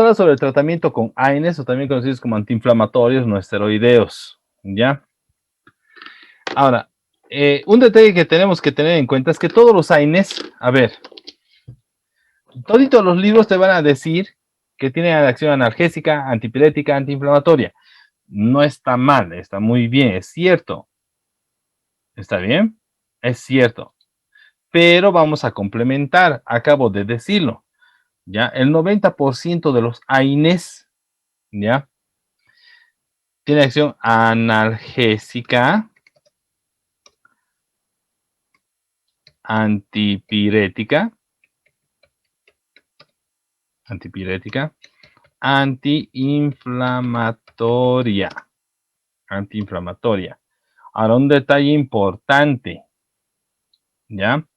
hablar sobre el tratamiento con AINES, o también conocidos como antiinflamatorios no esteroideos, ¿ya? Ahora, un detalle que tenemos que tener en cuenta es que todos los AINES, a ver, toditos los libros te van a decir que tienen acción analgésica, antipirética, antiinflamatoria. No está mal, está muy bien, es cierto. ¿Está bien? Es cierto. Pero vamos a complementar, acabo de decirlo, ¿ya? El 90% de los AINES, ¿ya? Tiene acción analgésica, antipirética, antiinflamatoria. Ahora, un detalle importante, ¿ya?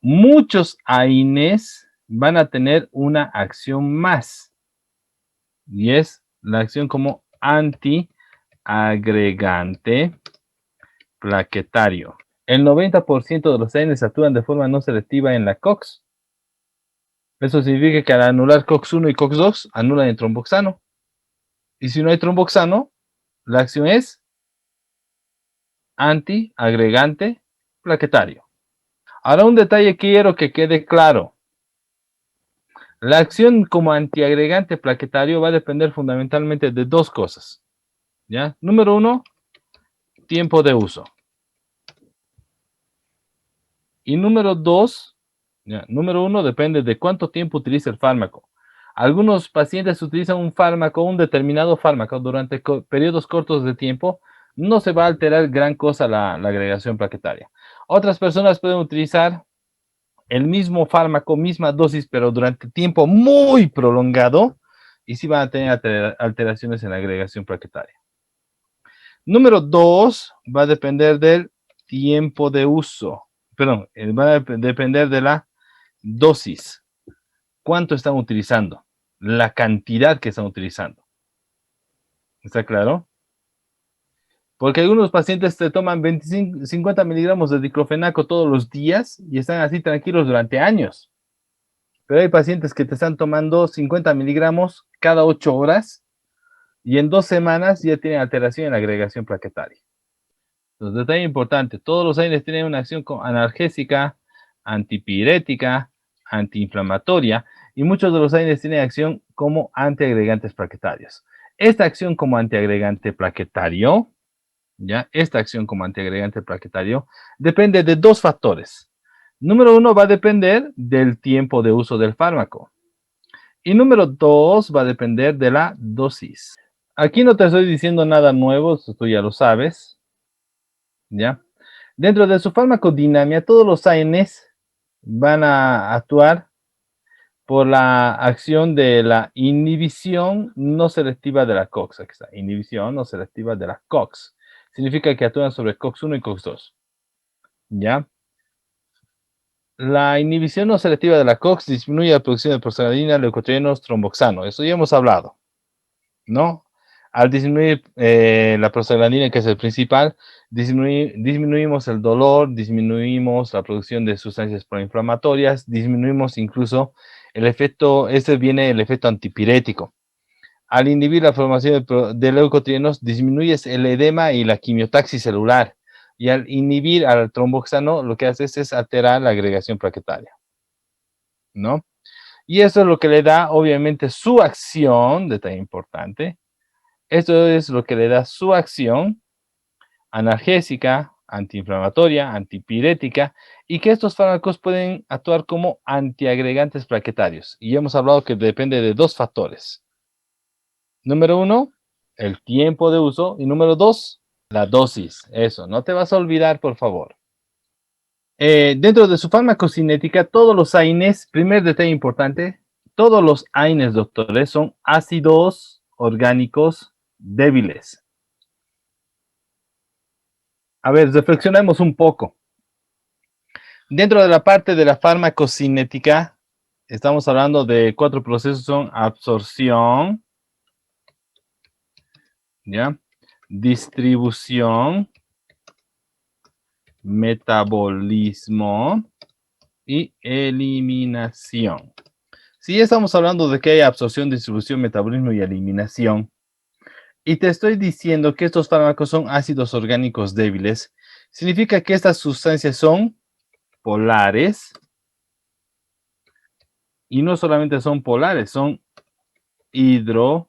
Muchos AINES van a tener una acción más, y es la acción como antiagregante plaquetario. El 90% de los AINES actúan de forma no selectiva en la COX. Eso significa que al anular COX-1 y COX-2, anulan el tromboxano. Y si no hay tromboxano, la acción es antiagregante plaquetario. Ahora un detalle que quiero que quede claro. La acción como antiagregante plaquetario va a depender fundamentalmente de dos cosas, ¿ya? Número uno, tiempo de uso. Y número dos, ¿ya? Número uno depende de cuánto tiempo utiliza el fármaco. Algunos pacientes utilizan un determinado fármaco durante periodos cortos de tiempo, no se va a alterar gran cosa la agregación plaquetaria. Otras personas pueden utilizar el mismo fármaco, misma dosis, pero durante tiempo muy prolongado, y sí van a tener alteraciones en la agregación plaquetaria. Número 2 va a depender del tiempo de uso. Perdón, va a depender de la dosis. ¿Cuánto están utilizando? La cantidad que están utilizando. ¿Está claro? Porque algunos pacientes te toman 25, 50 miligramos de diclofenaco todos los días y están así tranquilos durante años. Pero hay pacientes que te están tomando 50 miligramos cada 8 horas y en 2 semanas ya tienen alteración en la agregación plaquetaria. Entonces, detalle importante, todos los AINES tienen una acción analgésica, antipirética, antiinflamatoria, y muchos de los AINES tienen acción como antiagregantes plaquetarios. Esta acción como antiagregante plaquetario, ¿ya? Esta acción como antiagregante plaquetario depende de dos factores. Número uno, va a depender del tiempo de uso del fármaco. Y número dos, va a depender de la dosis. Aquí no te estoy diciendo nada nuevo, tú ya lo sabes, ¿ya? Dentro de su farmacodinamia, todos los AINES van a actuar por la acción de la inhibición no selectiva de la COX. Aquí está, inhibición no selectiva de la COX. Significa que actúan sobre COX-1 y COX-2, ¿ya? La inhibición no selectiva de la COX disminuye la producción de prostaglandina, leucotrienos, tromboxano. Eso ya hemos hablado, ¿no? Al disminuir la prostaglandina, que es el principal, disminuimos el dolor, disminuimos la producción de sustancias proinflamatorias, disminuimos incluso el efecto, viene el efecto antipirético. Al inhibir la formación de leucotrienos, disminuyes el edema y la quimiotaxis celular. Y al inhibir al tromboxano, lo que haces es alterar la agregación plaquetaria, ¿no? Y eso es lo que le da, obviamente, su acción, detalle importante. Esto es lo que le da su acción analgésica, antiinflamatoria, antipirética, y que estos fármacos pueden actuar como antiagregantes plaquetarios. Y hemos hablado que depende de dos factores. Número uno, el tiempo de uso, y número dos, la dosis. Eso, no te vas a olvidar, por favor. Dentro de su farmacocinética, todos los AINES, primer detalle importante, todos los AINES, doctores, son ácidos orgánicos débiles. A ver, reflexionemos un poco. Dentro de la parte de la farmacocinética, estamos hablando de 4 procesos, son absorción, ¿ya? Distribución, metabolismo y eliminación. Si ya estamos hablando de que hay absorción, distribución, metabolismo y eliminación, y te estoy diciendo que estos fármacos son ácidos orgánicos débiles, significa que estas sustancias son polares, y no solamente son polares, son hidro,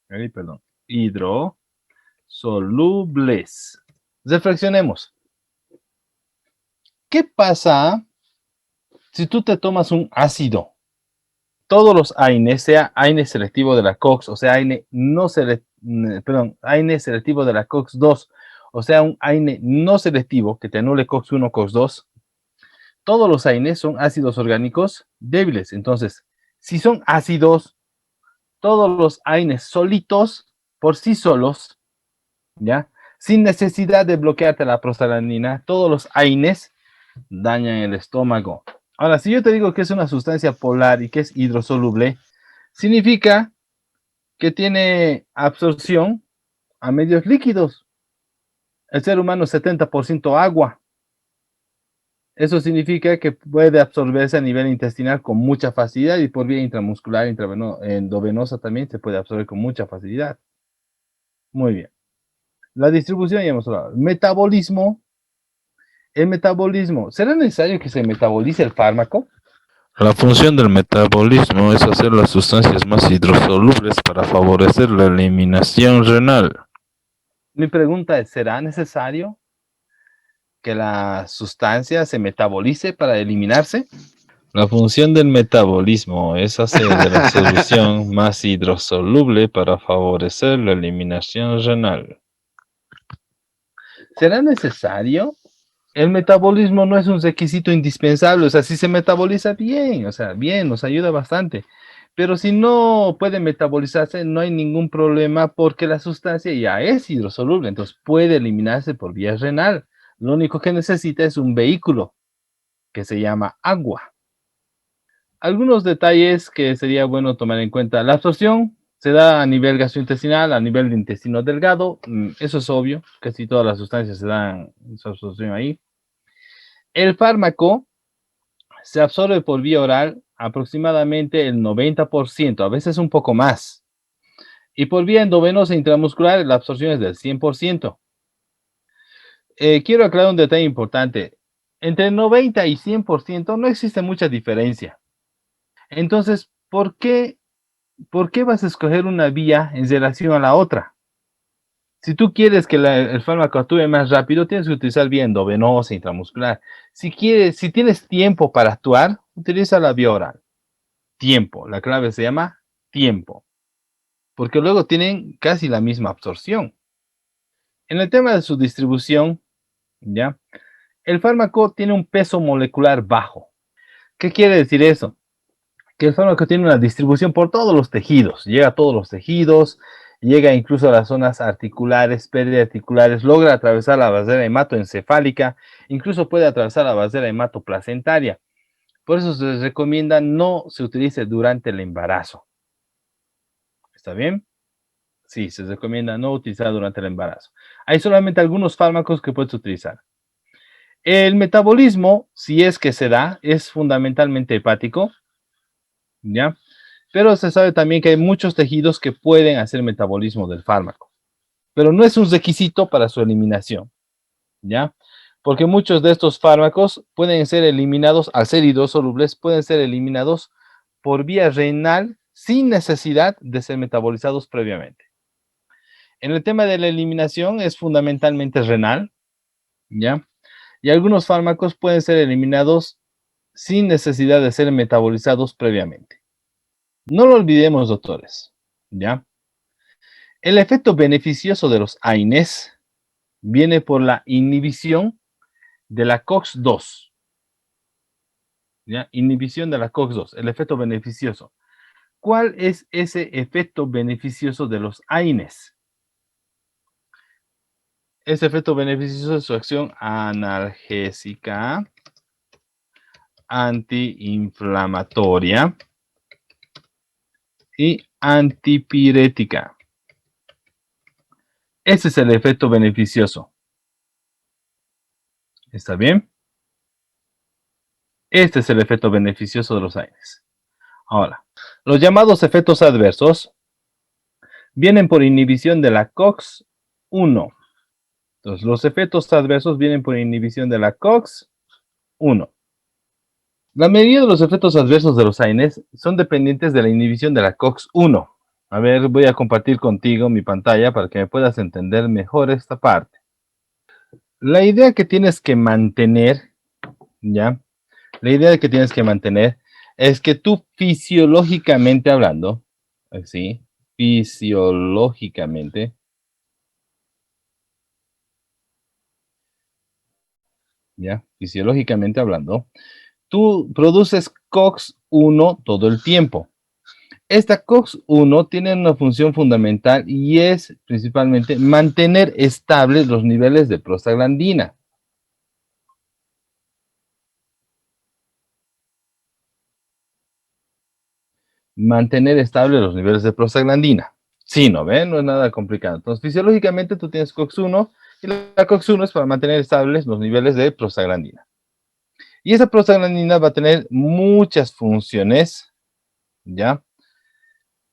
perdón, hidrosolubles. Reflexionemos. ¿Qué pasa si tú te tomas un ácido? Todos los AINES, sea AINE selectivo de la COX, o sea, AINE selectivo de la COX-2, o sea, un AINE no selectivo que te anule COX-1, COX-2, todos los AINES son ácidos orgánicos débiles. Entonces, si son ácidos, todos los AINES solitos, por sí solos, ¿ya? Sin necesidad de bloquearte la prostaglandina, todos los AINES dañan el estómago. Ahora, si yo te digo que es una sustancia polar y que es hidrosoluble, significa que tiene absorción a medios líquidos. El ser humano es 70% agua. Eso significa que puede absorberse a nivel intestinal con mucha facilidad y por vía intramuscular, endovenosa también se puede absorber con mucha facilidad. Muy bien. La distribución ya hemos hablado. Metabolismo. El metabolismo. ¿Será necesario que se metabolice el fármaco? La función del metabolismo es hacer las sustancias más hidrosolubles para favorecer la eliminación renal. Mi pregunta es, ¿será necesario que la sustancia se metabolice para eliminarse? La función del metabolismo es hacer de la solución más hidrosoluble para favorecer la eliminación renal. ¿Será necesario? El metabolismo no es un requisito indispensable, o sea, si se metaboliza bien, o sea, bien, nos ayuda bastante. Pero si no puede metabolizarse, no hay ningún problema porque la sustancia ya es hidrosoluble, entonces puede eliminarse por vía renal. Lo único que necesita es un vehículo que se llama agua. Algunos detalles que sería bueno tomar en cuenta. La absorción se da a nivel gastrointestinal, a nivel de intestino delgado. Eso es obvio, casi todas las sustancias se dan su absorción ahí. El fármaco se absorbe por vía oral aproximadamente el 90%, a veces un poco más. Y por vía endovenosa intramuscular la absorción es del 100%. Quiero aclarar un detalle importante. Entre 90 y 100% no existe mucha diferencia. Entonces, ¿por qué vas a escoger una vía en relación a la otra? Si tú quieres que el fármaco actúe más rápido, tienes que utilizar vía endovenosa intramuscular. Si tienes tiempo para actuar, utiliza la vía oral. Tiempo, la clave se llama tiempo, porque luego tienen casi la misma absorción. En el tema de su distribución, ¿ya? El fármaco tiene un peso molecular bajo. ¿Qué quiere decir eso? Que el fármaco tiene una distribución por todos los tejidos, llega a todos los tejidos, llega incluso a las zonas articulares, periarticulares, logra atravesar la barrera hematoencefálica, incluso puede atravesar la barrera hematoplacentaria. Por eso se recomienda no se utilice durante el embarazo. ¿Está bien? Sí, se recomienda no utilizar durante el embarazo. Hay solamente algunos fármacos que puedes utilizar. El metabolismo, si es que se da, es fundamentalmente hepático, ¿ya? Pero se sabe también que hay muchos tejidos que pueden hacer metabolismo del fármaco. Pero no es un requisito para su eliminación, ¿ya? Porque muchos de estos fármacos pueden ser eliminados, al ser hidrosolubles, pueden ser eliminados por vía renal sin necesidad de ser metabolizados previamente. En el tema de la eliminación es fundamentalmente renal, ¿ya? Y algunos fármacos pueden ser eliminados sin necesidad de ser metabolizados previamente. No lo olvidemos, doctores, ¿ya? El efecto beneficioso de los AINES viene por la inhibición de la COX-2, ¿ya? Inhibición de la COX-2, el efecto beneficioso. ¿Cuál es ese efecto beneficioso de los AINES? Ese efecto beneficioso es su acción analgésica, antiinflamatoria y antipirética. Ese es el efecto beneficioso. ¿Está bien? Este es el efecto beneficioso de los AINES. Ahora, los llamados efectos adversos vienen por inhibición de la COX-1. Entonces, los efectos adversos vienen por inhibición de la COX-1. La mayoría de los efectos adversos de los AINES son dependientes de la inhibición de la COX-1. A ver, voy a compartir contigo mi pantalla para que me puedas entender mejor esta parte. La idea que tienes que mantener, ¿ya? La idea que tienes que mantener es que tú fisiológicamente hablando, así, fisiológicamente, ¿ya? Fisiológicamente hablando, tú produces COX-1 todo el tiempo. Esta COX-1 tiene una función fundamental y es principalmente mantener estables los niveles de prostaglandina. Mantener estables los niveles de prostaglandina. Sí, ¿no ven? No es nada complicado. Entonces, fisiológicamente tú tienes COX-1 y la COX-1 es para mantener estables los niveles de prostaglandina. Y esa prostaglandina va a tener muchas funciones, ¿ya?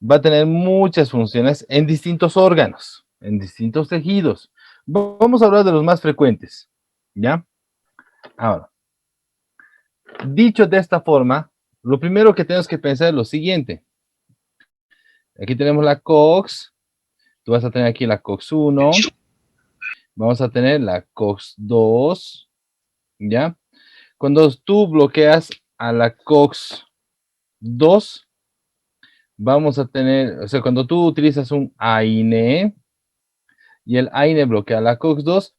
Va a tener muchas funciones en distintos órganos, en distintos tejidos. Vamos a hablar de los más frecuentes, ¿ya? Ahora, dicho de esta forma, lo primero que tenemos que pensar es lo siguiente. Aquí tenemos la COX, tú vas a tener aquí la COX-1, vamos a tener la COX-2, ¿ya? Cuando tú bloqueas a la COX-2, vamos a tener, o sea, cuando tú utilizas un AINE y el AINE bloquea la COX-2,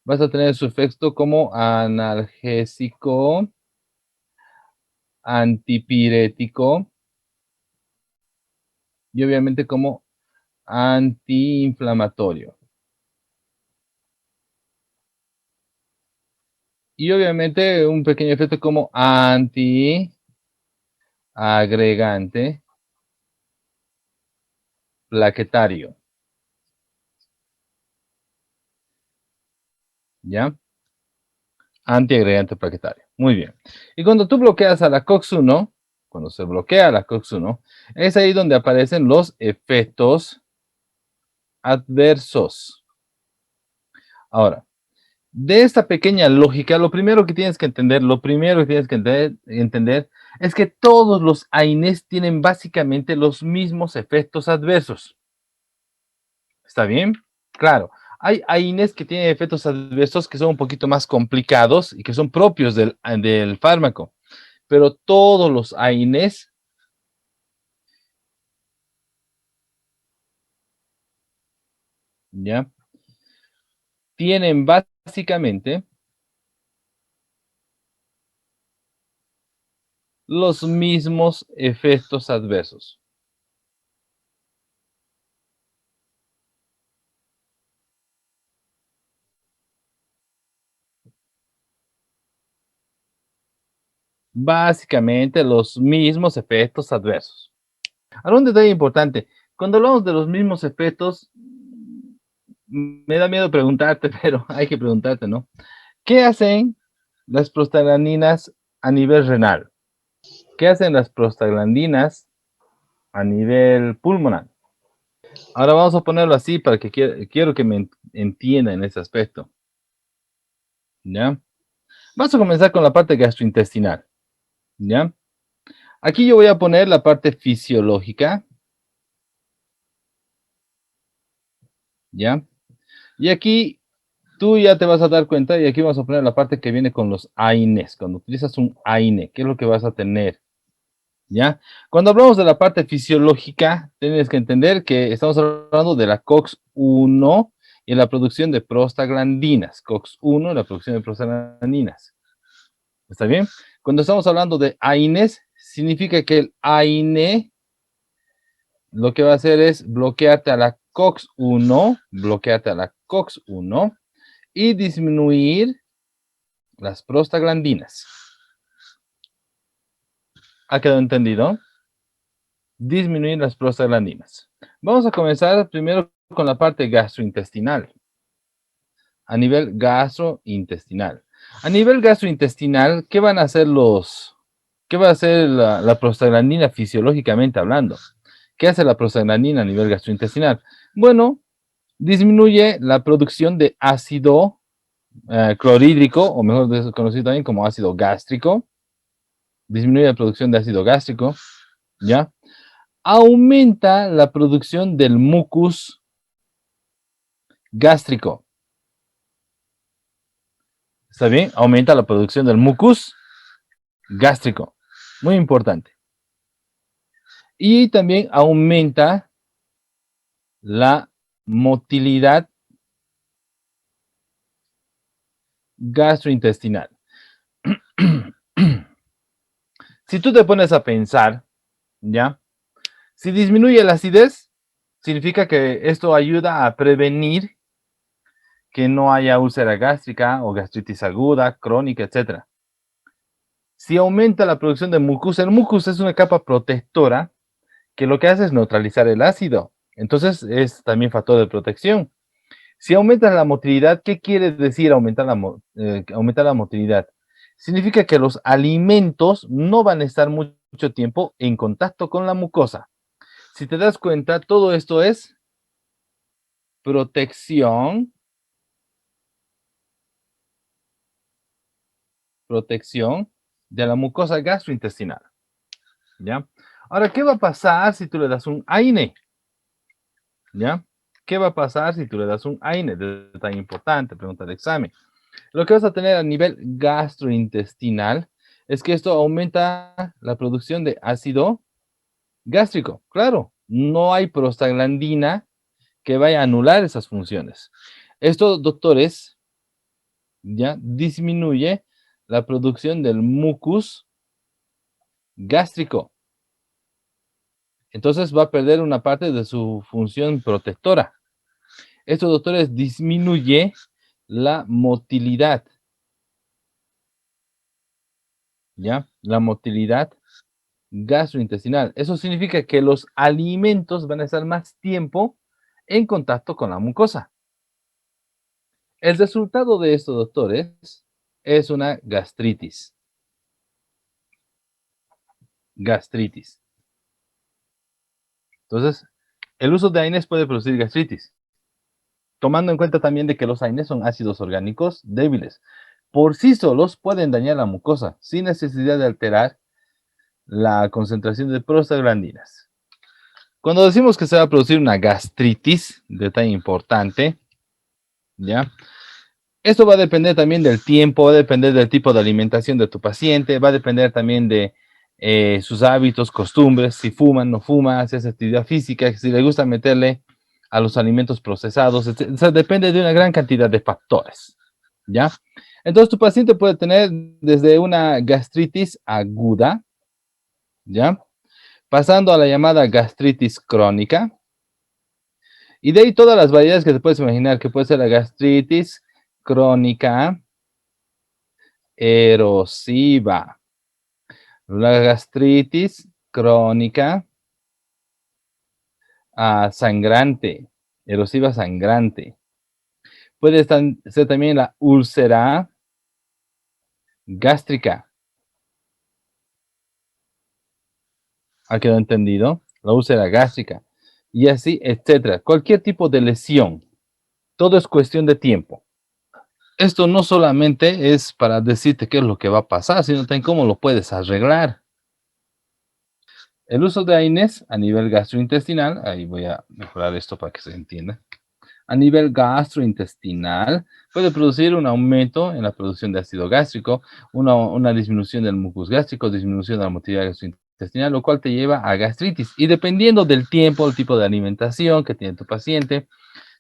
vas a tener su efecto como analgésico, antipirético y obviamente como antiinflamatorio. Y obviamente un pequeño efecto como antiagregante plaquetario. ¿Ya? Antiagregante plaquetario. Muy bien. Y cuando tú bloqueas a la COX-1, cuando se bloquea la COX-1, es ahí donde aparecen los efectos adversos. Ahora, de esta pequeña lógica, lo primero que tienes que entender, es que todos los AINES tienen básicamente los mismos efectos adversos. ¿Está bien? Claro. Hay AINES que tienen efectos adversos que son un poquito más complicados y que son propios del fármaco. Pero todos los AINES, ¿ya? Tienen básicamente los mismos efectos adversos. Básicamente los mismos efectos adversos. Ahora un detalle importante. Cuando hablamos de los mismos efectos, me da miedo preguntarte, pero hay que preguntarte, ¿no? ¿Qué hacen las prostaglandinas a nivel renal? ¿Qué hacen las prostaglandinas a nivel pulmonar? Ahora vamos a ponerlo así para que quiero que me entienda en ese aspecto. ¿Ya? Vamos a comenzar con la parte gastrointestinal. ¿Ya? Aquí yo voy a poner la parte fisiológica. ¿Ya? Y aquí tú ya te vas a dar cuenta, y aquí vamos a poner la parte que viene con los AINES. Cuando utilizas un AINE, ¿qué es lo que vas a tener? ¿Ya? Cuando hablamos de la parte fisiológica, tienes que entender que estamos hablando de la COX-1 y la producción de prostaglandinas. COX-1 y la producción de prostaglandinas. ¿Está bien? Cuando estamos hablando de AINES, significa que el AINE lo que va a hacer es bloquearte a la COX-1, y disminuir las prostaglandinas. ¿Ha quedado entendido? Disminuir las prostaglandinas. Vamos a comenzar primero con la parte gastrointestinal. A nivel gastrointestinal. A nivel gastrointestinal, ¿qué van a hacer los ¿Qué va a hacer la prostaglandina fisiológicamente hablando? ¿Qué hace la prostaglandina a nivel gastrointestinal? Bueno, disminuye la producción de ácido clorhídrico, o mejor conocido también como ácido gástrico. Disminuye la producción de ácido gástrico, ¿ya? Aumenta la producción del mucus gástrico. ¿Está bien? Aumenta la producción del mucus gástrico. Muy importante. Y también aumenta la motilidad gastrointestinal. Si tú te pones a pensar, ¿ya? Si disminuye la acidez, significa que esto ayuda a prevenir que no haya úlcera gástrica o gastritis aguda, crónica, etc. Si aumenta la producción de mucus, el mucus es una capa protectora que lo que hace es neutralizar el ácido. Entonces es también factor de protección. Si aumenta la motilidad, ¿qué quiere decir aumentar la motilidad? Significa que los alimentos no van a estar mucho tiempo en contacto con la mucosa. Si te das cuenta, todo esto es protección de la mucosa gastrointestinal, ¿ya? Ahora, ¿qué va a pasar si tú le das un AINE? ¿Ya? ¿Qué va a pasar si tú le das un AINE? De tan importante, pregunta de examen. Lo que vas a tener a nivel gastrointestinal es que esto aumenta la producción de ácido gástrico. Claro, no hay prostaglandina que vaya a anular esas funciones. Esto, doctores, ya disminuye la producción del mucus gástrico. Entonces va a perder una parte de su función protectora. Esto, doctores, disminuye la motilidad. ¿Ya? La motilidad gastrointestinal. Eso significa que los alimentos van a estar más tiempo en contacto con la mucosa. El resultado de esto, doctores, es una gastritis. Gastritis. Entonces, el uso de AINES puede producir gastritis, tomando en cuenta también de que los AINES son ácidos orgánicos débiles. Por sí solos pueden dañar la mucosa, sin necesidad de alterar la concentración de prostaglandinas. Cuando decimos que se va a producir una gastritis, detalle importante, ¿ya? Esto va a depender también del tiempo, va a depender del tipo de alimentación de tu paciente, va a depender también de sus hábitos, costumbres, si fuman, no fuman, si hace actividad física, si le gusta meterle a los alimentos procesados, etc. O sea, depende de una gran cantidad de factores, ¿ya? Entonces tu paciente puede tener desde una gastritis aguda, ¿ya? Pasando a la llamada gastritis crónica, y de ahí todas las variedades que te puedes imaginar, que puede ser la gastritis crónica erosiva, la gastritis crónica sangrante, erosiva sangrante. Puede ser también la úlcera gástrica. ¿Ha quedado entendido? La úlcera gástrica. Y así, etcétera. Cualquier tipo de lesión. Todo es cuestión de tiempo. Esto no solamente es para decirte qué es lo que va a pasar, sino también cómo lo puedes arreglar. El uso de AINES a nivel gastrointestinal, ahí voy a mejorar esto para que se entienda. A nivel gastrointestinal, puede producir un aumento en la producción de ácido gástrico, una disminución del mucus gástrico, disminución de la motilidad gastrointestinal, lo cual te lleva a gastritis. Y dependiendo del tiempo, el tipo de alimentación que tiene tu paciente,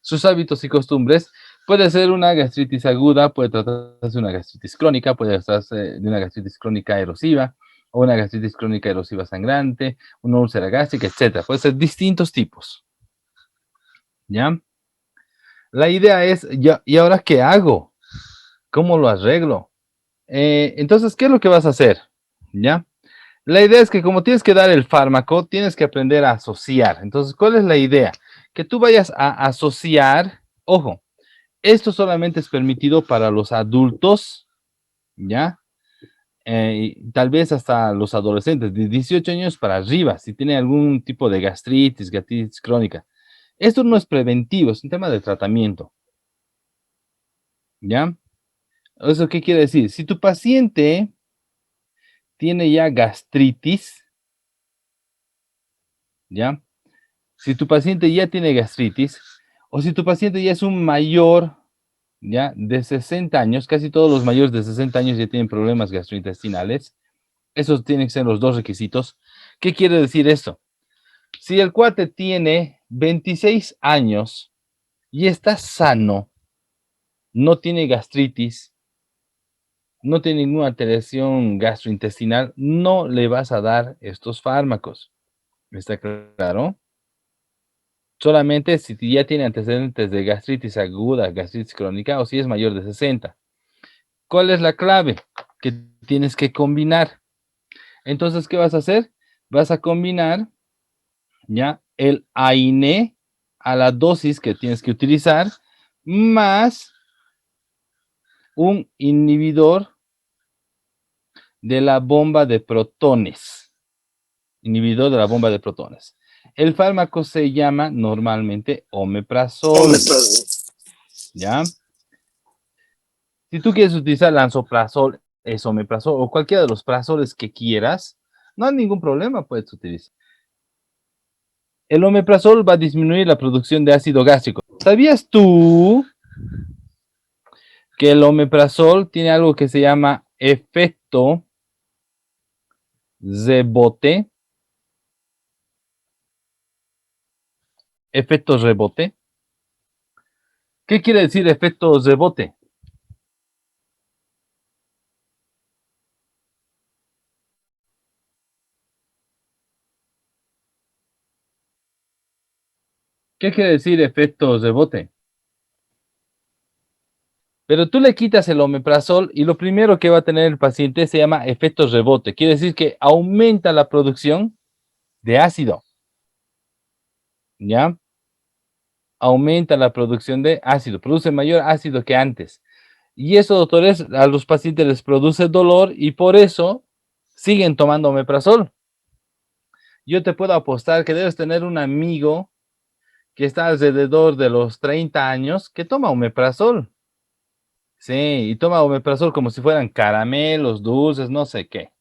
sus hábitos y costumbres, puede ser una gastritis aguda, puede tratarse de una gastritis crónica, puede tratarse de una gastritis crónica erosiva, o una gastritis crónica erosiva sangrante, una úlcera gástrica, etc. Puede ser distintos tipos. ¿Ya? La idea es, ya, ¿y ahora qué hago? ¿Cómo lo arreglo? Entonces, ¿qué es lo que vas a hacer? ¿Ya? La idea es que como tienes que dar el fármaco, tienes que aprender a asociar. Entonces, ¿cuál es la idea? Que tú vayas a asociar, ojo, esto solamente es permitido para los adultos, ¿ya? y tal vez hasta los adolescentes de 18 años para arriba, si tienen algún tipo de gastritis crónica. Esto no es preventivo, es un tema de tratamiento, ¿ya? ¿Eso qué quiere decir? Si tu paciente tiene ya gastritis, ¿ya? Si tu paciente ya tiene gastritis, o si tu paciente ya es un mayor, ¿ya? De 60 años, casi todos los mayores de 60 años ya tienen problemas gastrointestinales. Esos tienen que ser los dos requisitos. ¿Qué quiere decir esto? Si el cuate tiene 26 años y está sano, no tiene gastritis, no tiene ninguna alteración gastrointestinal, no le vas a dar estos fármacos. ¿Está claro? Solamente si ya tiene antecedentes de gastritis aguda, gastritis crónica o si es mayor de 60. ¿Cuál es la clave? Que tienes que combinar. Entonces, ¿qué vas a hacer? Vas a combinar ya el AINE a la dosis que tienes que utilizar más un inhibidor de la bomba de protones. Inhibidor de la bomba de protones. El fármaco se llama normalmente omeprazol. ¿Ya? Si tú quieres utilizar lansoprazol, esomeprazol o cualquiera de los prazoles que quieras, no hay ningún problema, puedes utilizar. El omeprazol va a disminuir la producción de ácido gástrico. ¿Sabías tú que el omeprazol tiene algo que se llama efecto rebote? Efecto rebote. ¿Qué quiere decir efecto rebote? ¿Qué quiere decir efecto rebote? Pero tú le quitas el omeprazol y lo primero que va a tener el paciente se llama efecto rebote. Quiere decir que aumenta la producción de ácido, ¿ya? Aumenta la producción de ácido, produce mayor ácido que antes. Y eso, doctores, a los pacientes les produce dolor y por eso siguen tomando omeprazol. Yo te puedo apostar que debes tener un amigo que está alrededor de los 30 años que toma omeprazol. Sí, y toma omeprazol como si fueran caramelos, dulces, no sé qué.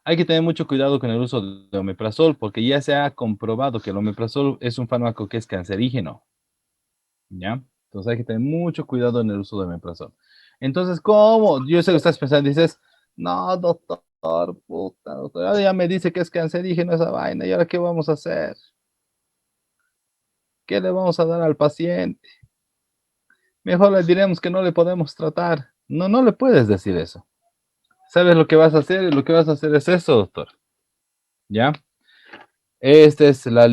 Hay que tener mucho cuidado con el uso de omeprazol porque ya se ha comprobado que el omeprazol es un fármaco que es cancerígeno, ¿ya? Entonces hay que tener mucho cuidado en el uso de omeprazol. Entonces, ¿cómo? Yo sé que estás pensando, dices, no, doctor, puta, doctor, ahora ya me dice que es cancerígeno esa vaina, ¿y ahora qué vamos a hacer? ¿Qué le vamos a dar al paciente? Mejor le diremos que no le podemos tratar. No, no le puedes decir eso. ¿Sabes lo que vas a hacer? Lo que vas a hacer es eso, doctor. ¿Ya? Esto es la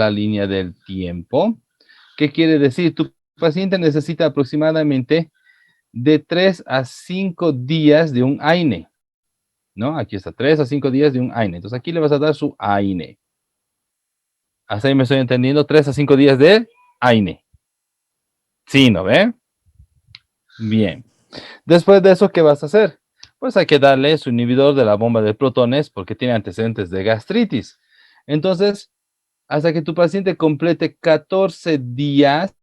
línea del tiempo. ¿Qué quiere decir? Tu paciente necesita aproximadamente de 3 a 5 días de un AINE, ¿no? Aquí está, 3 a 5 días de un AINE. Entonces aquí le vas a dar su AINE. Hasta ahí me estoy entendiendo, 3 a 5 días de AINE. Sí, ¿no ve? Bien. Después de eso, ¿qué vas a hacer? Pues hay que darle su inhibidor de la bomba de protones porque tiene antecedentes de gastritis. Entonces, hasta que tu paciente complete 14 días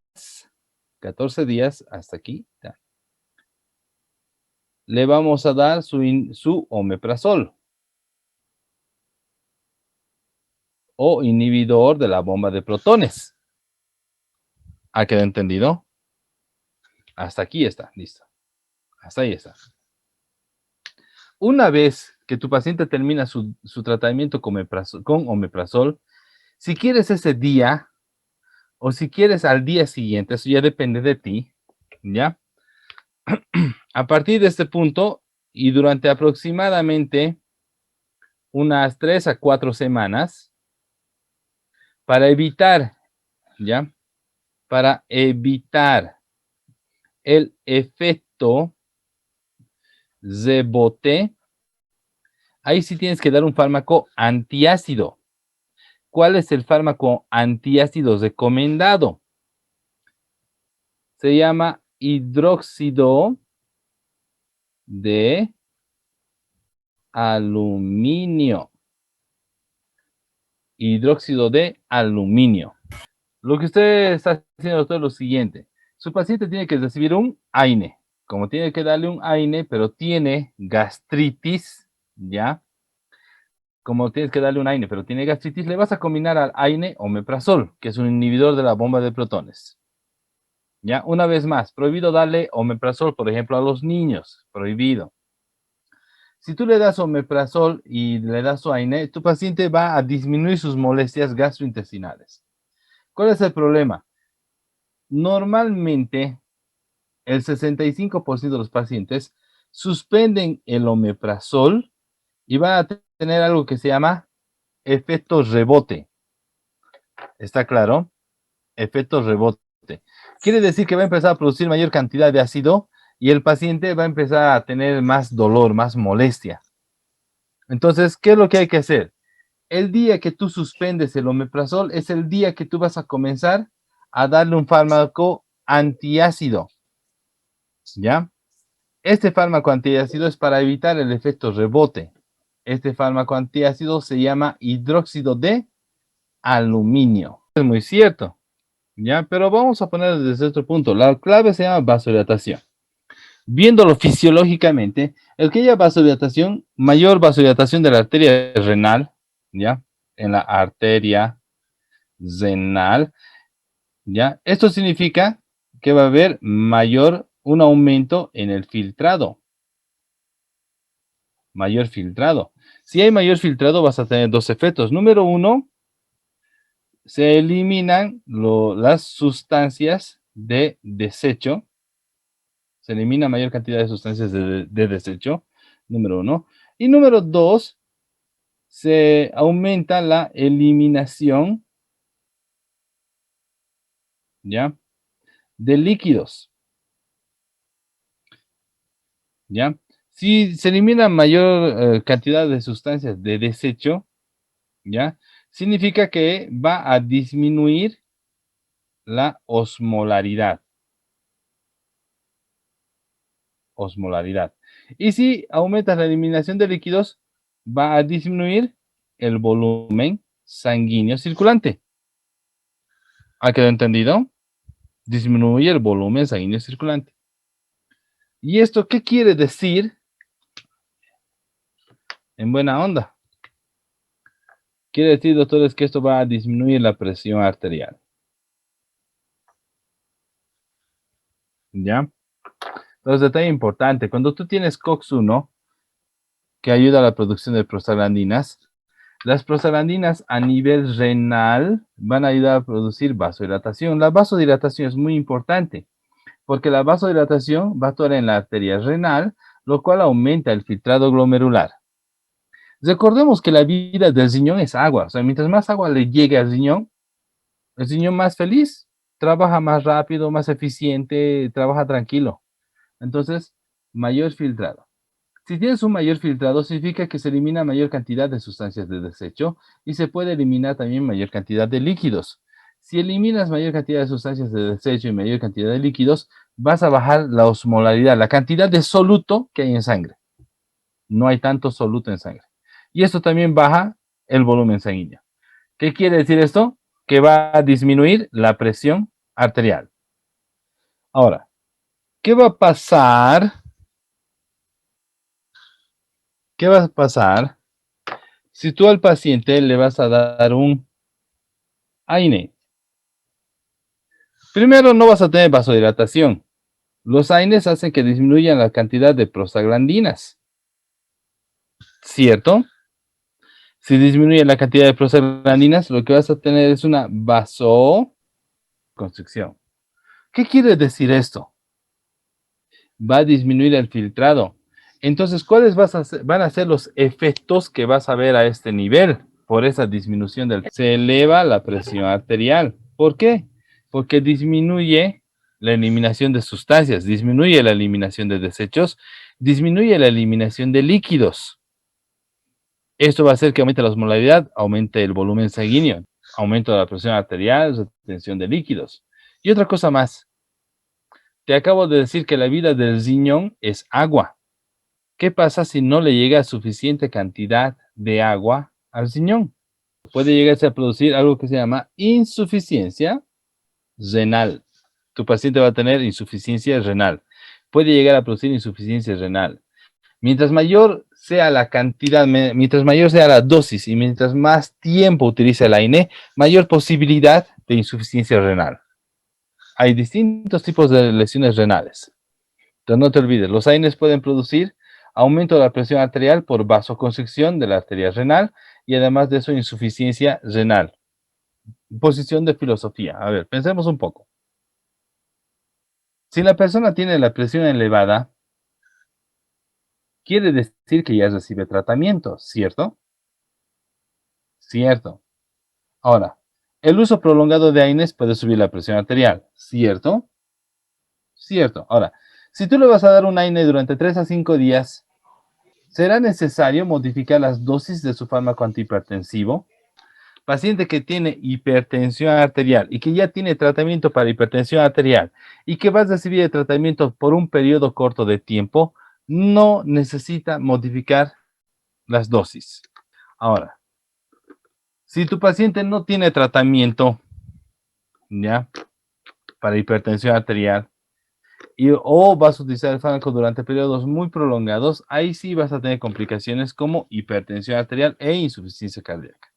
hasta aquí, ya, le vamos a dar su omeprazol o inhibidor de la bomba de protones. ¿Ha quedado entendido? Hasta aquí está, listo. Hasta ahí está. Una vez que tu paciente termina su tratamiento con omeprazol, si quieres ese día o si quieres al día siguiente, eso ya depende de ti, ¿ya? A partir de este punto y durante aproximadamente unas 3 a 4 semanas, para evitar, ¿ya? Para evitar el efecto rebote, ahí sí tienes que dar un fármaco antiácido. ¿Cuál es el fármaco antiácido recomendado? Se llama hidróxido de aluminio. Hidróxido de aluminio. Lo que usted está haciendo, doctor, es lo siguiente. Su paciente tiene que recibir un AINE. Como tiene que darle un AINE, pero tiene gastritis, ¿ya? Como tienes que darle un AINE, pero tiene gastritis, le vas a combinar al AINE omeprazol, que es un inhibidor de la bomba de protones. ¿Ya? Una vez más, prohibido darle omeprazol, por ejemplo, a los niños. Prohibido. Si tú le das omeprazol y le das su AINE, tu paciente va a disminuir sus molestias gastrointestinales. ¿Cuál es el problema? Normalmente, el 65% de los pacientes suspenden el omeprazol y van a tener algo que se llama efecto rebote. ¿Está claro? Efecto rebote. Quiere decir que va a empezar a producir mayor cantidad de ácido y el paciente va a empezar a tener más dolor, más molestia. Entonces, ¿qué es lo que hay que hacer? El día que tú suspendes el omeprazol es el día que tú vas a comenzar a darle un fármaco antiácido. ¿Ya? Este fármaco antiácido es para evitar el efecto rebote. Este fármaco antiácido se llama hidróxido de aluminio. Es muy cierto, ¿ya? Pero vamos a poner desde otro punto. La clave se llama vasodilatación. Viéndolo fisiológicamente, el que haya vasodilatación, mayor vasodilatación de la arteria renal, ¿ya? En la arteria renal, ¿ya? Esto significa que va a haber un aumento en el filtrado. Mayor filtrado. Si hay mayor filtrado, vas a tener dos efectos. Número uno, se eliminan las sustancias de desecho. Se elimina mayor cantidad de sustancias de desecho. Número uno. Y número dos, se aumenta la eliminación, ¿ya? De líquidos. ¿Ya? Si se elimina mayor cantidad de sustancias de desecho, ¿ya? Significa que va a disminuir la osmolaridad. Osmolaridad. Y si aumentas la eliminación de líquidos, va a disminuir el volumen sanguíneo circulante. ¿Ha quedado entendido? Disminuye el volumen sanguíneo circulante. ¿Y esto qué quiere decir? En buena onda. Quiere decir, doctores, que esto va a disminuir la presión arterial. ¿Ya? Entonces, detalle importante, cuando tú tienes COX-1, que ayuda a la producción de prostaglandinas, las prostaglandinas a nivel renal van a ayudar a producir vasodilatación. La vasodilatación es muy importante, porque la vasodilatación va a actuar en la arteria renal, lo cual aumenta el filtrado glomerular. Recordemos que la vida del riñón es agua, o sea, mientras más agua le llegue al riñón, el riñón más feliz, trabaja más rápido, más eficiente, trabaja tranquilo. Entonces, mayor filtrado. Si tienes un mayor filtrado, significa que se elimina mayor cantidad de sustancias de desecho y se puede eliminar también mayor cantidad de líquidos. Si eliminas mayor cantidad de sustancias de desecho y mayor cantidad de líquidos, vas a bajar la osmolaridad, la cantidad de soluto que hay en sangre. No hay tanto soluto en sangre. Y esto también baja el volumen sanguíneo. ¿Qué quiere decir esto? Que va a disminuir la presión arterial. Ahora, ¿qué va a pasar? ¿Qué va a pasar si tú al paciente le vas a dar un AINE? Primero, no vas a tener vasodilatación. Los AINEs hacen que disminuyan la cantidad de prostaglandinas. ¿Cierto? Si disminuye la cantidad de prostaglandinas, lo que vas a tener es una vasoconstricción. ¿Qué quiere decir esto? Va a disminuir el filtrado. Entonces, ¿cuáles van a ser los efectos que vas a ver a este nivel por esa disminución del... Se eleva la presión arterial. ¿Por qué? Porque disminuye la eliminación de sustancias, disminuye la eliminación de desechos, disminuye la eliminación de líquidos. Esto va a hacer que aumente la osmolaridad, aumente el volumen sanguíneo, aumento de la presión arterial, retención de líquidos. Y otra cosa más. Te acabo de decir que la vida del riñón es agua. ¿Qué pasa si no le llega suficiente cantidad de agua al riñón? Puede llegarse a producir algo que se llama insuficiencia renal. Tu paciente va a tener insuficiencia renal. Puede llegar a producir insuficiencia renal. Mientras mayor sea la cantidad, mientras mayor sea la dosis y mientras más tiempo utiliza el AINE, mayor posibilidad de insuficiencia renal. Hay distintos tipos de lesiones renales. Entonces no te olvides, los AINES pueden producir aumento de la presión arterial por vasoconstricción de la arteria renal y además de eso insuficiencia renal. Posición de filosofía. A ver, pensemos un poco. Si la persona tiene la presión elevada, quiere decir que ya recibe tratamiento, ¿cierto? Cierto. Ahora, el uso prolongado de AINES puede subir la presión arterial, ¿cierto? Cierto. Ahora, si tú le vas a dar un AINE durante 3 a 5 días, ¿será necesario modificar las dosis de su fármaco antihipertensivo? Paciente que tiene hipertensión arterial y que ya tiene tratamiento para hipertensión arterial y que va a recibir el tratamiento por un periodo corto de tiempo, no necesita modificar las dosis. Ahora, si tu paciente no tiene tratamiento, ¿ya? Para hipertensión arterial, o vas a utilizar el fármaco durante periodos muy prolongados, ahí sí vas a tener complicaciones como hipertensión arterial e insuficiencia cardíaca.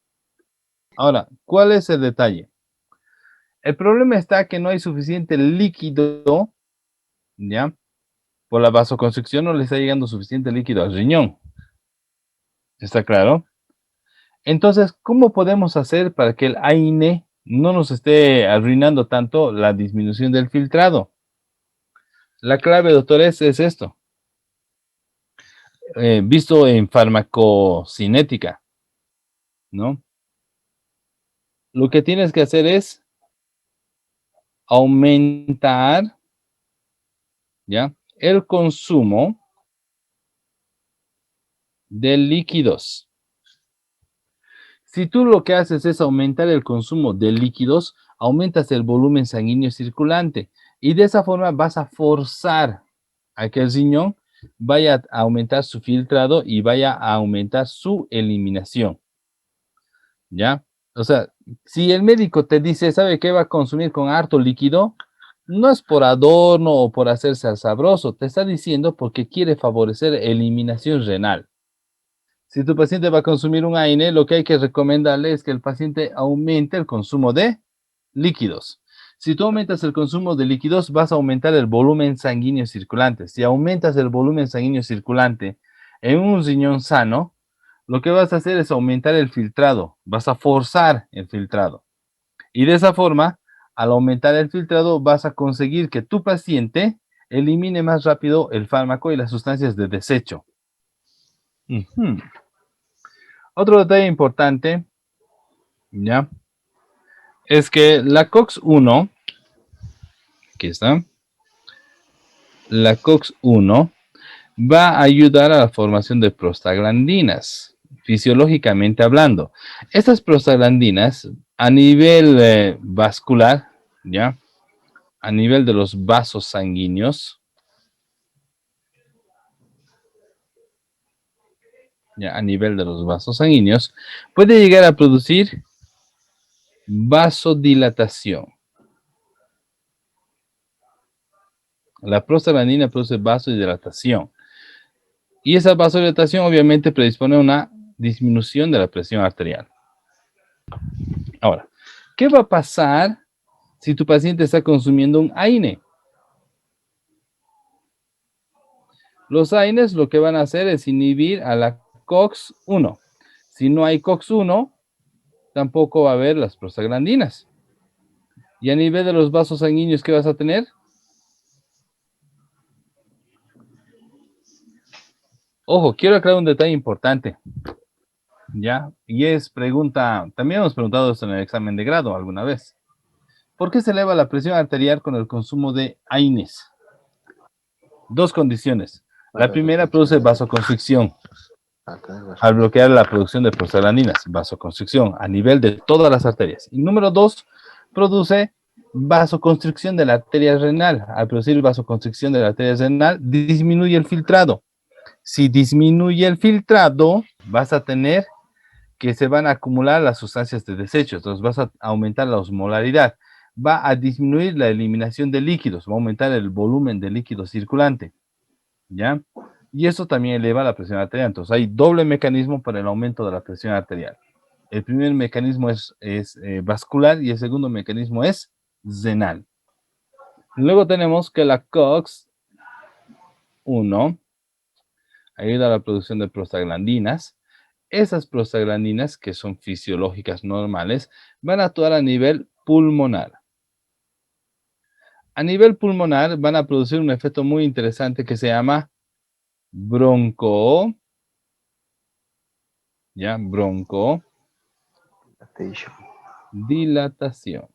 Ahora, ¿cuál es el detalle? El problema está que no hay suficiente líquido, ¿ya? Por la vasoconstricción no le está llegando suficiente líquido al riñón. ¿Está claro? Entonces, ¿cómo podemos hacer para que el AINE no nos esté arruinando tanto la disminución del filtrado? La clave, doctores, es esto. Visto en farmacocinética, ¿no? Lo que tienes que hacer es aumentar, ¿ya? El consumo de líquidos. Si tú lo que haces es aumentar el consumo de líquidos, aumentas el volumen sanguíneo circulante y de esa forma vas a forzar a que el riñón vaya a aumentar su filtrado y vaya a aumentar su eliminación. ¿Ya? O sea, si el médico te dice, ¿sabe qué va a consumir con harto líquido? No es por adorno o por hacerse al sabroso, te está diciendo porque quiere favorecer eliminación renal. Si tu paciente va a consumir un AINE, lo que hay que recomendarle es que el paciente aumente el consumo de líquidos. Si tú aumentas el consumo de líquidos, vas a aumentar el volumen sanguíneo circulante. Si aumentas el volumen sanguíneo circulante en un riñón sano, lo que vas a hacer es aumentar el filtrado. Vas a forzar el filtrado. Y de esa forma, al aumentar el filtrado, vas a conseguir que tu paciente elimine más rápido el fármaco y las sustancias de desecho. Otro detalle importante, ¿ya? Es que la COX-1, aquí está, la COX-1 va a ayudar a la formación de prostaglandinas, fisiológicamente hablando. Estas prostaglandinas, a nivel vascular, ¿ya? A nivel de los vasos sanguíneos, ya, a nivel de los vasos sanguíneos, puede llegar a producir vasodilatación. La prostaglandina produce vasodilatación. Y esa vasodilatación obviamente predispone a una disminución de la presión arterial. Ahora, ¿qué va a pasar si tu paciente está consumiendo un AINE? Los AINES lo que van a hacer es inhibir a la COX-1. Si no hay COX-1, tampoco va a haber las prostaglandinas. Y a nivel de los vasos sanguíneos, ¿qué vas a tener? Ojo, quiero aclarar un detalle importante. ¿Ya? Y es pregunta, también hemos preguntado esto en el examen de grado alguna vez. ¿Por qué se eleva la presión arterial con el consumo de AINES? Dos condiciones. La primera produce vasoconstricción. Al bloquear la producción de prostaglandinas, vasoconstricción a nivel de todas las arterias. Y número dos, produce vasoconstricción de la arteria renal. Al producir vasoconstricción de la arteria renal, disminuye el filtrado. Si disminuye el filtrado, vas a tener que se van a acumular las sustancias de desecho, entonces vas a aumentar la osmolaridad, va a disminuir la eliminación de líquidos, va a aumentar el volumen de líquido circulante, ¿ya? Y eso también eleva la presión arterial, entonces hay doble mecanismo para el aumento de la presión arterial. El primer mecanismo es vascular y el segundo mecanismo es renal. Luego tenemos que la COX-1 ayuda a la producción de prostaglandinas. Esas prostaglandinas, que son fisiológicas normales, van a actuar a nivel pulmonar. A nivel pulmonar van a producir un efecto muy interesante que se llama broncodilatación.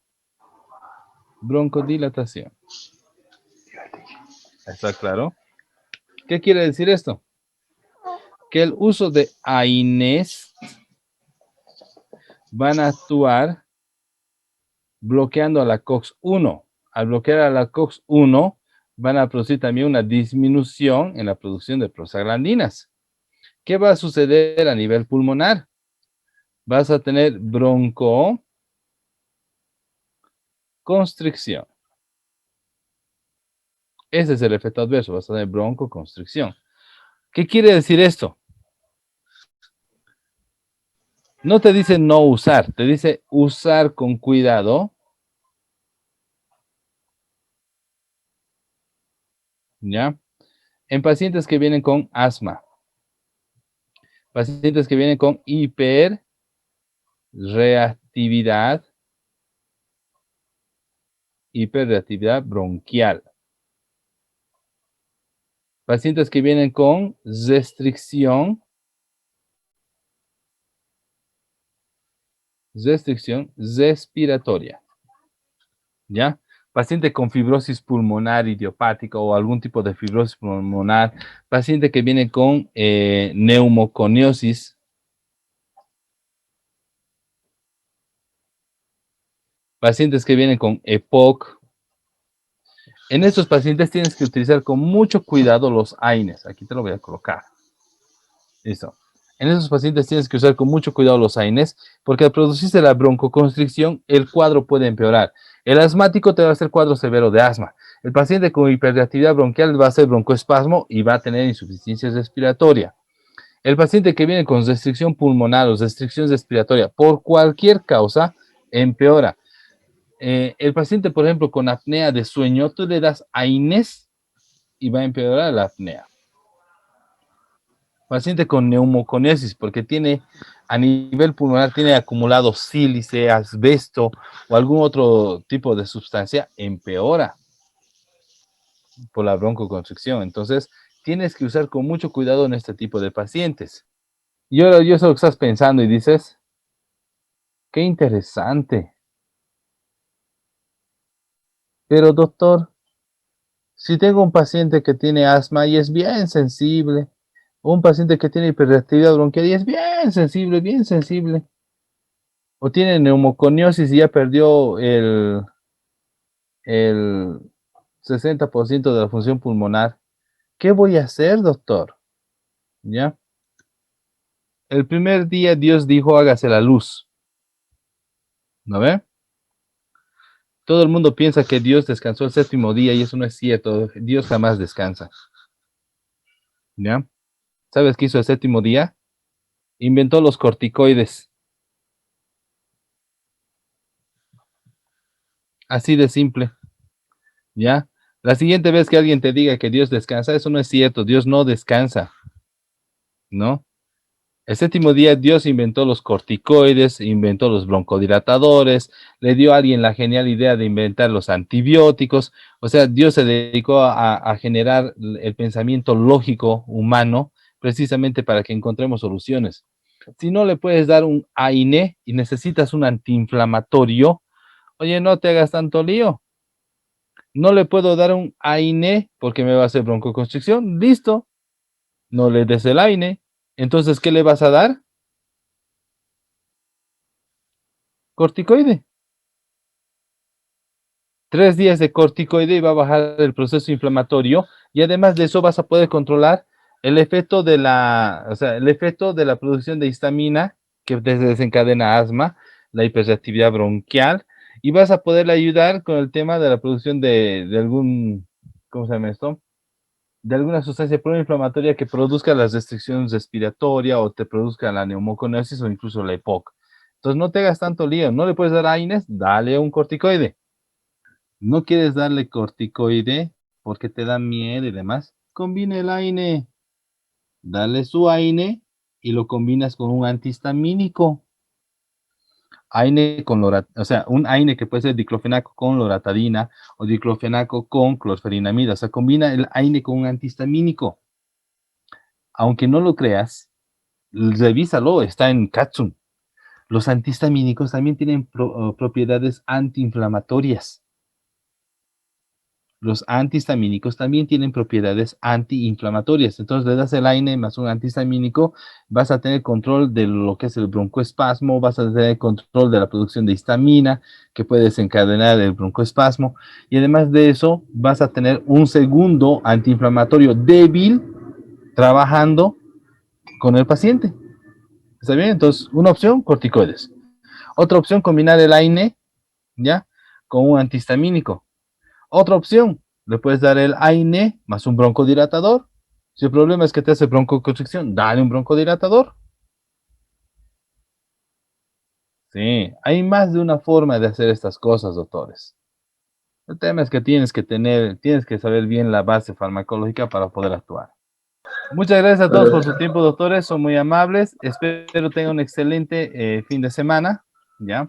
Broncodilatación. ¿Está claro? ¿Qué quiere decir esto? Que el uso de AINES van a actuar bloqueando a la COX-1. Al bloquear a la COX-1, van a producir también una disminución en la producción de prostaglandinas. ¿Qué va a suceder a nivel pulmonar? Vas a tener broncoconstricción. Ese es el efecto adverso, vas a tener broncoconstricción. ¿Qué quiere decir esto? No te dice no usar, te dice usar con cuidado. ¿Ya? En pacientes que vienen con asma, pacientes que vienen con hiperreactividad bronquial, pacientes que vienen con restricción respiratoria, ¿ya? Paciente con fibrosis pulmonar idiopática o algún tipo de fibrosis pulmonar, paciente que viene con neumoconiosis, pacientes que vienen con EPOC. En estos pacientes tienes que utilizar con mucho cuidado los AINES. Aquí te lo voy a colocar. Listo. En esos pacientes tienes que usar con mucho cuidado los AINES, porque al producirse la broncoconstricción, el cuadro puede empeorar. El asmático te va a hacer cuadro severo de asma. El paciente con hiperreactividad bronquial va a hacer broncoespasmo y va a tener insuficiencia respiratoria. El paciente que viene con restricción pulmonar o restricción respiratoria por cualquier causa, empeora. El paciente, por ejemplo, con apnea de sueño, tú le das AINES y va a empeorar la apnea. Paciente con neumoconiosis, porque tiene a nivel pulmonar, tiene acumulado sílice, asbesto o algún otro tipo de sustancia, empeora por la broncoconstricción. Entonces, tienes que usar con mucho cuidado en este tipo de pacientes. Y ahora yo eso estás pensando y dices, qué interesante. Pero doctor, si tengo un paciente que tiene asma y es bien sensible, o un paciente que tiene hiperreactividad bronquial y es bien sensible, o tiene neumoconiosis y ya perdió el 60% de la función pulmonar, ¿qué voy a hacer, doctor? ¿Ya? El primer día Dios dijo, hágase la luz. ¿No ve? Todo el mundo piensa que Dios descansó el séptimo día y eso no es cierto. Dios jamás descansa. ¿Ya? ¿Sabes qué hizo el séptimo día? Inventó los corticoides. Así de simple. ¿Ya? La siguiente vez que alguien te diga que Dios descansa, eso no es cierto. Dios no descansa. ¿No? El séptimo día Dios inventó los corticoides, inventó los broncodilatadores, le dio a alguien la genial idea de inventar los antibióticos. O sea, Dios se dedicó a generar el pensamiento lógico humano precisamente para que encontremos soluciones. Si no le puedes dar un AINE y necesitas un antiinflamatorio, oye, no te hagas tanto lío. No le puedo dar un AINE porque me va a hacer broncoconstricción. Listo, no le des el AINE. Entonces, ¿qué le vas a dar? Corticoide. 3 días de corticoide y va a bajar el proceso inflamatorio y además de eso vas a poder controlar el efecto de la, o sea, el efecto de la producción de histamina que desencadena asma, la hiperreactividad bronquial, y vas a poderle ayudar con el tema de la producción de algún, ¿cómo se llama esto? De alguna sustancia proinflamatoria que produzca las restricciones respiratorias o te produzca la neumoconiosis o incluso la EPOC. Entonces no te hagas tanto lío, no le puedes dar AINES, dale un corticoide. No quieres darle corticoide porque te da miedo y demás, combina el AINE, dale su AINE y lo combinas con un antihistamínico. AINE con o sea, un AINE que puede ser diclofenaco con loratadina o diclofenaco con clorferinamida. O sea, combina el AINE con un antihistamínico. Aunque no lo creas, revísalo, está en Katsun. Los antihistamínicos también tienen propiedades antiinflamatorias. Los antihistamínicos también tienen propiedades antiinflamatorias. Entonces, le das el AINE más un antihistamínico, vas a tener control de lo que es el broncoespasmo, vas a tener control de la producción de histamina, que puede desencadenar el broncoespasmo, y además de eso, vas a tener un segundo antiinflamatorio débil trabajando con el paciente. ¿Está bien? Entonces, una opción, corticoides. Otra opción, combinar el AINE, ¿ya? Con un antihistamínico. Otra opción, le puedes dar el AINE más un broncodilatador. Si el problema es que te hace broncoconstricción, dale un broncodilatador. Sí, hay más de una forma de hacer estas cosas, doctores. El tema es que tienes que saber bien la base farmacológica para poder actuar. Muchas gracias a todos por su tiempo, doctores. Son muy amables. Espero tengan un excelente fin de semana. ¿Ya?